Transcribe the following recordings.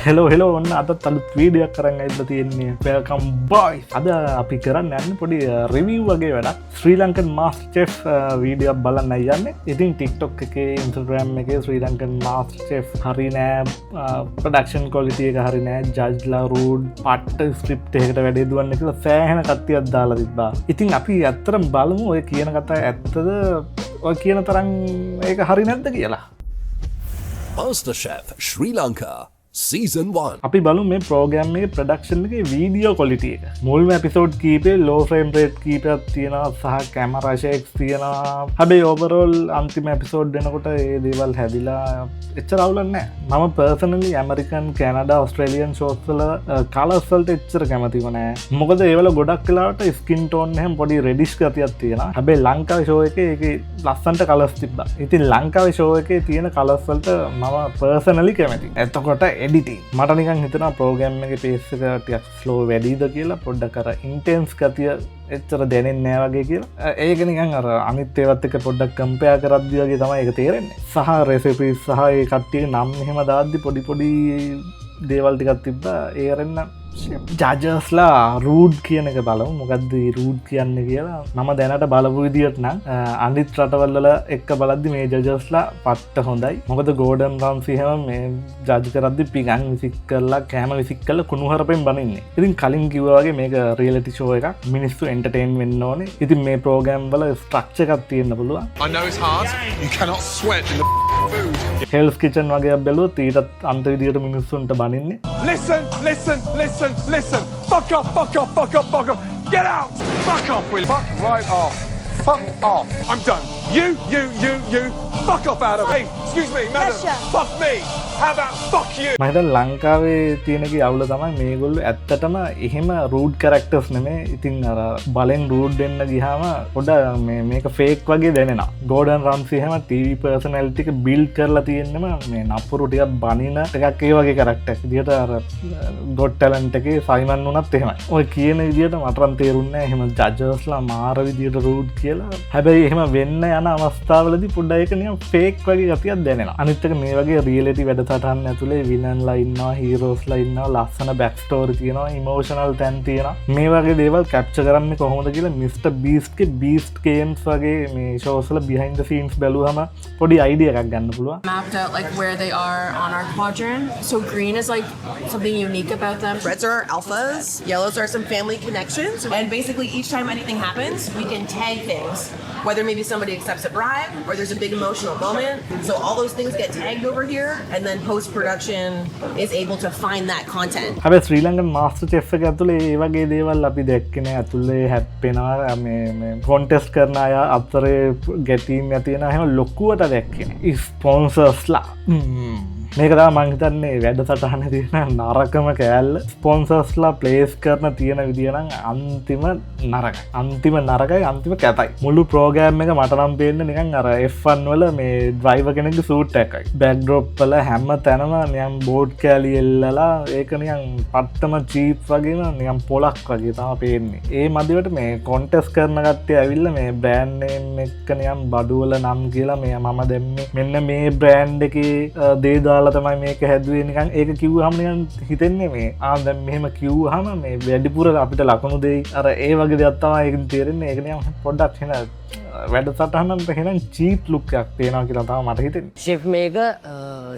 Hello ඔන්න අද තලුත් වීඩියක් කරන්න ඇල්ල තියෙන්නේ වෙල්කම් බොයිස්. අද අපි කරන්න යන්න පොඩි රිවිව් වගේ වැඩක්. ශ්‍රී ලංකන් මාස්ටර්චෙෆ් වීඩියක් බලන්න යන්නේ. ඉතින් ටික්ටොක් එකේ ඉන්ස්ටාග්‍රෑම් එකේ ශ්‍රී ලංකන් මාස්ටර්චෙෆ් හරි නෑ, ප්‍රොඩක්ෂන් ක්වොලිටි එක හරි නෑ, ජජ්ලා රූඩ් පට්ට ස්ක්‍රිප්ට් එකකට වැඩේ දුවන්න කියලා සෑහෙන කට්ටියක් දාලා තිබ්බා. ඉතින් අපි ඇත්තටම බලමු ඔය කියන කතා ඇත්තද, ඔය කියන තරම් ඒක හරි නැද්ද කියලා. MasterChef Sri Lanka Season 1. අපි බලමු මේ ප්‍රෝග්‍රෑම් එකේ ප්‍රොඩක්ෂන් එකේ වීඩියෝ ක්වොලිටි එක. මුල්ම එපිසෝඩ් කීපේ ලෝ ෆ්‍රේම් රේට් කීපයක් තියෙනවා සහ කැමරා ෂේක්ස් තියෙනවා. හැබැයි ඕවරෝල් අන්තිම එපිසෝඩ් වෙනකොට ඒ දේවල් හැදිලා එච්චර අවුලක් නැහැ. මම personally American, Canada, Australian shows වල කලර්ස් වලට එච්චර කැමතිම නැහැ. මොකද ඒවල ගොඩක් වෙලාවට ස්කින් ටෝන් එකෙන් පොඩි රෙඩිෂ් ගතියක් තියෙනවා. හැබැයි ලංකාවේ ෂෝ එකේ ඒකේ ලස්සන්ට කලර්ස් තිබ්බා. ඉතින් ලංකාවේ ෂෝ එකේ තියෙන කලර්ස් වලට මම පර්සනලි කැමතියි. එතකොට එඩිටින් මට නිකන් හිතෙනවා ප්‍රෝග්‍රෑම් එකේ පේස් එක ටිකක් ස්ලෝ වැඩිද කියලා, පොඩ්ඩක් අර ඉන්ටෙන්ස් ගතිය එච්චර දැනෙන්නේ නැහැ වගේ කියලා. ඒක නිකන් අර අනිත් ඒවත් එක්ක පොඩ්ඩක් කම්පෙයාර් කරද්දී වගේ තමයි ඒක තේරෙන්නේ. සහ රෙසිපීස් සහ ඒ කට්ටියගේ නම් එහෙම දාද්දි පොඩි පොඩි දේවල් ටිකක් තිබ්බා. ඒ අරෙන්න ජජස්ලා රූඩ් කියන එක බලමු. මොකක්ද රූඩ් කියන්නේ කියලා. මම දැනට බලපු විදිහට නම් අනිත් රටවල් එක්ක බලද්දි මේ ජජස්ලා පට්ට හොඳයි. මොකද ගෝඩන් රම්සි හැම මේ ජජ් කරද්දි පිගන් විසික් කරලා කැම විසික් කරලා කුණුහරුපෙන් බනින්නේ. ඉතින් කලින් කිව්වා වගේ මේක රියැලිටි ෂෝ එකක්. මිනිස්සු එන්ටර්ටේන් වෙන්න ඕනේ. ඉතින් මේ ප්‍රෝග්‍රෑම් වල ස්ට්‍රක්චර් එකක් තියෙන්න පුළුවන්. I know it's hard. You cannot sweat in the food. Hell's kitchen වගේ බැලුවොත් ඊටත් අන්ත විදියට මිනිස්සුන්ට බනින්නේ. Listen. Fuck off. Get out. Fuck off, Will. Fuck right off. Fuck off. I'm done. You. Fuck off out of me. Hey, excuse me, madam. Fuck me. How about fuck you? මම හිතන්නේ ලංකාවේ තියෙනකී අවුල තමයි මේගොල්ලෝ ඇත්තටම එහෙම රූඩ් characters නෙමෙයි. ඉතින් අර බලෙන් රූඩ් වෙන්න ගියාම පොඩ්ඩක් මේක ෆේක් වගේ දැනෙනවා. ගෝඩන් රම්සි එහෙම ටීවී පර්සනැලිටි එක බිල්ඩ් කරලා තියෙන්නම මේ නපුරු ටිකක් බනින ටිකක් ඒ වගේ කැරක්ටර්ස්. විදියට අර ගොඩ් ටැලන්ට් එකේ සයිමන් උනත් එහෙමයි. ඔය කියන විදියට මටනම් තේරුන්නේ නැහැ එහෙම ජජස්ලා මාර විදියට රූඩ් කියලා. හැබැයි එහෙම වෙන්න යන අවස්ථාවලදී පොඩ්ඩක් ඒක නිකන් ෆේක් වගේ ගතියක් දැනෙනවා. අනිත් එක මේ වගේ රියැලිටි වැඩ සටහන් ඇතුලේ විලන්ලා ඉන්නවා, හීරෝස්ලා ඉන්නවා, ලස්සන බෑක් ස්ටෝරි තියෙනවා, ඉමෝෂනල් තැන් තියෙනවා. මේ වගේ දේවල් කැප්චර් කරන්නේ කොහොමද කියලා මිස්ටර් බීස්ට්ගේ බීස්ට් ගේම්ස් වගේ මේ ෂෝස් වල බිහයින්ඩ් ද සීන්ස් බැලුවම පොඩි අයිඩියා එකක් ගන්න පුළුවන්. Mapped out like where they are on our quadrant. So green is like something unique about them. Reds are alphas, yellows are some family connections, and basically each time anything happens, we can tag things. Whether maybe somebody accepts a bribe or there's a big emotional moment. So all those things get tagged over here, and then post-production is able to find that content. හැබැයි ශ්‍රී Lankan master chef එක ඇතුලේ ඒ වගේ දේවල් අපි දැක්කේ නෑ. ඇතුලේ හැප්පෙනවා මේ කොන්ටෙස්ට් කරන අය අතරේ ගැටීම් ඇති වෙනවා. එහෙම ලොකුවට දැක්කේ නෑ. ස්පොන්සර්ස්ලා මේක තමයි මං හිතන්නේ වැඩසටහන තියෙන නරකම කෑල්ල. ස්පොන්සර්ස්ලා ප්ලේස් කරන තියෙන විදිය නම් අන්තිම නරකයි, අන්තිම කැතයි. මුළු ප්‍රෝග්‍රෑම් එක මට නම් පේන්නේ නිකන් අර F1 වල මේ ඩ්‍රයිවර් කෙනෙක්ගේ සූට් එකයි. බෑක්ඩ්‍රොප් වල හැම තැනම නිකන් බෝඩ් කෑලි එල්ලලා ඒක නිකන් පට්ටම චීප් වගේම නිකන් පොලක් වගේ තමයි පේන්නේ. ඒ මදිවට මේ කොන්ටෙස්ට් කරන කට්ටිය ඇවිල්ලා මේ බ්‍රෑන්ඩ් නේම් එක නිකන් බඩු වල නම් කියලා මේ මම දැම්මේ මෙන්න මේ බ්‍රෑන්ඩ් එකේ දේ තමයි මේක හැදුවේ. නිකන් ඒක කිව්වහම නිකන් හිතෙන්නේ මේ දැන් මෙහෙම කිව්වහම මේ වැඩිපුර අපිට ලකුණු දෙයි. අර ඒ වගේ දෙයක් තමයි ඒකෙන් තේරෙන්නේ. ඒක නිකන් පොඩ්ඩක් වෙන වැඩසටහනකට එහෙනම් චීප් ලුක් එකක් පේනවා කියලා තමයි මට හිතෙන්නේ. Chef මේක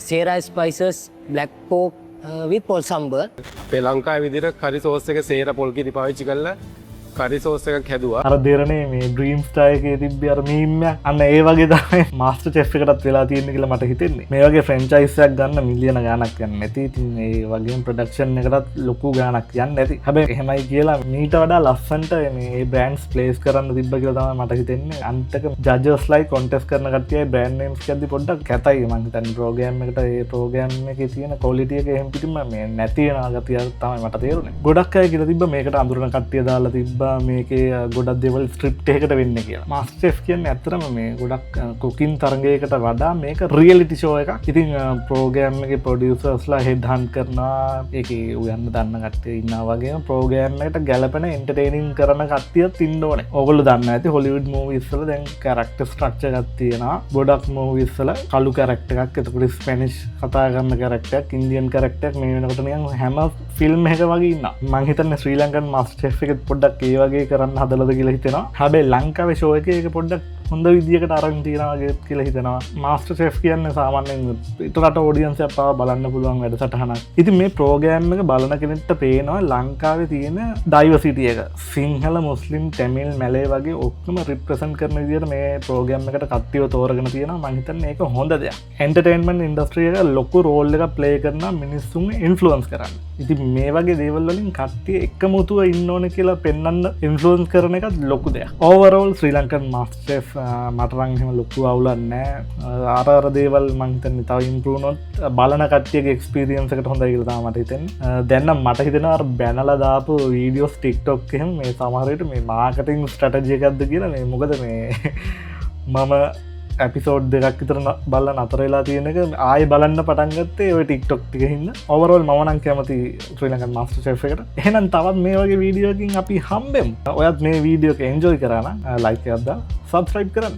Sera spices black pork with pol sambar. අපේ ලංකාවේ විදිහට කරි සෝස් එක සේර පොල් කිරි පාවිච්චි කරලා කරි සෝස් එකක් හැදුවා. අර දෙරනේ මේ ඩ්‍රීම් ස්ටාර් එකේ තිබ්බේ අර මීම් එක. අන්න ඒ වගේ තමයි මාස්ටර් චෙෆ් එකටත් වෙලා තියෙන්නේ කියලා මට හිතෙන්නේ. මේ වගේ ෆ්‍රැන්චයිස් එකක් ගන්න මිලියන ගාණක් යන්නේ නැති. ඉතින් ඒ වගේම ප්‍රොඩක්ෂන් එකටත් ලොකු ගාණක් යන්නේ නැති. හැබැයි එහෙමයි කියලා මීට වඩා ලස්සනට මේ බ්‍රෑන්ඩ්ස් ප්ලේස් කරන්න තිබ්බ කියලා තමයි මට හිතෙන්නේ. අන්තක ජජස්ලයි කොන්ටෙස්ට් කරන කට්ටියයි බ්‍රෑන්ඩ් නේම්ස් කියද්දි පොඩ්ඩක් කැතයි මම හිතන්නේ. ප්‍රෝග්‍රෑම් එකට ඒ ප්‍රෝග්‍රෑම් එකේ තියෙන ක්වොලිටි එක එහෙම පිටින්ම මේ නැති වෙන ගතිය තමයි මට තේරුනේ. ගොඩක් අය කියලා තිබ්බ මේකට අඳුරන කට්ටිය දාලා තිබ්බ තිබ්බා මේකේ ගොඩක් දෙවල් ස්ක්‍රිප්ට් එකකට වෙන්න කියලා. මාස්ටර් ෂෙෆ් කියන්නේ ඇත්තටම මේ ගොඩක් කුකින් තරගයකට වඩා මේක රියලිටි ෂෝ එකක්. ඉතින් ප්‍රෝග්‍රෑම් එකේ ප්‍රොඩියුසර්ස්ලා හෙඩ් හන්ට් කරනවා. ඒකේ උයන්න දන්න කට්ටිය ඉන්නවා වගේම ප්‍රෝග්‍රෑම් එකට ගැලපෙන එන්ටර්ටේනින් කරන කට්ටියත් ඉන්න ඕනේ. ඕගොල්ලෝ දන්න ඇති හොලිවුඩ් මූවිස් වල දැන් කැරක්ටර් ස්ට්‍රක්චර් එකක් තියෙනවා. ගොඩක් මූවිස් වල කළු කැරක්ටර් එකක්, එතකොට ස්පැනිෂ් කතා කරන කැරක්ටර් එකක්, ඉන්දියන් කැරක්ටර් එකක් මේ වෙනකොට නිකන් හැම ෆිල්ම් එකක වගේ ඉන්නවා. මං හිතන්නේ ශ්‍රී ලංකන් මාස්ටර් ෂෙෆ් එකත් පොඩ්ඩක් ඒ වගේ කරන්න හදලාද කියලා හිතෙනවා. හැබැයි ලංකාවේ ෂෝ එකේ ඒක පොඩ්ඩක් හොඳ විදියකට අරන් තියනවා කියලා හිතනවා. මාස්ටර් ෂෙෆ් කියන්නේ සාමාන්‍යයෙන් පිටරට ඔඩියන්ස් එකක් පාව බලන්න පුළුවන් වැඩසටහනක්. ඉතින් මේ ප්‍රෝග්‍රෑම් එක බලන කෙනෙක්ට පේනවා ලංකාවේ තියෙන ඩයිවර්සිටි එක. සිංහල, මුස්ලිම්, තමිල්, මැලේ වගේ ඔක්කොම රිප්‍රසන්ට් කරන විදියට මේ ප්‍රෝග්‍රෑම් එකට කට්ටියව තෝරගෙන තියෙනවා. මම හිතන්නේ ඒක හොඳ දෙයක්. එන්ටර්ටේන්මන්ට් ඉන්ඩස්ට්‍රි එක ලොකු රෝල් එකක් ප්ලේ කරනවා මිනිස්සුන් ඉන්ෆ්ලුවන්ස් කරන්න. ඉතින් මේ වගේ දේවල් වලින් කට්ටිය එකමුතුව ඉන්න ඕනේ කියලා පෙන්වන්න ඉන්ෆ්ලුවන්ස් කරන එකත් ලොකු දෙයක්. ඕවරෝල් ශ්‍රී ලංකන් මාස්ටර් ෂෙෆ් මට නම් එහෙම ලොකු අවුලක් නැහැ. අර දේවල් මම හිතන්නේ තව ඉම්ප්‍රූව් වුණොත් බලන කට්ටියගේ එක්ස්පීරියන්ස් එකට හොඳයි කියලා තමයි මට හිතෙන්නේ. දැන් නම් මට හිතෙනවා අර බැනලා දාපු වීඩියෝස් TikTok එකෙන් මේ සමහර විට මේ මාකටිං ස්ට්‍රැටජි එකක්ද කියලා මේ මොකද මේ මම එපිසෝඩ් දෙකක් විතර බලලා නතර වෙලා තියෙන එක ආයෙ බලන්න පටන් ගත්තේ ওই TikTok ටික හින්දා. ඕවරෝල් මම නම් කැමති ශ්‍රී ලංකන් මාස්ටර් ෂෙෆ් එකට. එහෙනම් තවත් මේ වගේ වීඩියෝ එකකින් අපි හම්බෙමු. ඔයත් මේ වීඩියෝ එක එන්ජොයි කරා නම් ලයික් එකක් දාලා සබ්ස්ක්‍රයිබ් කරන්න.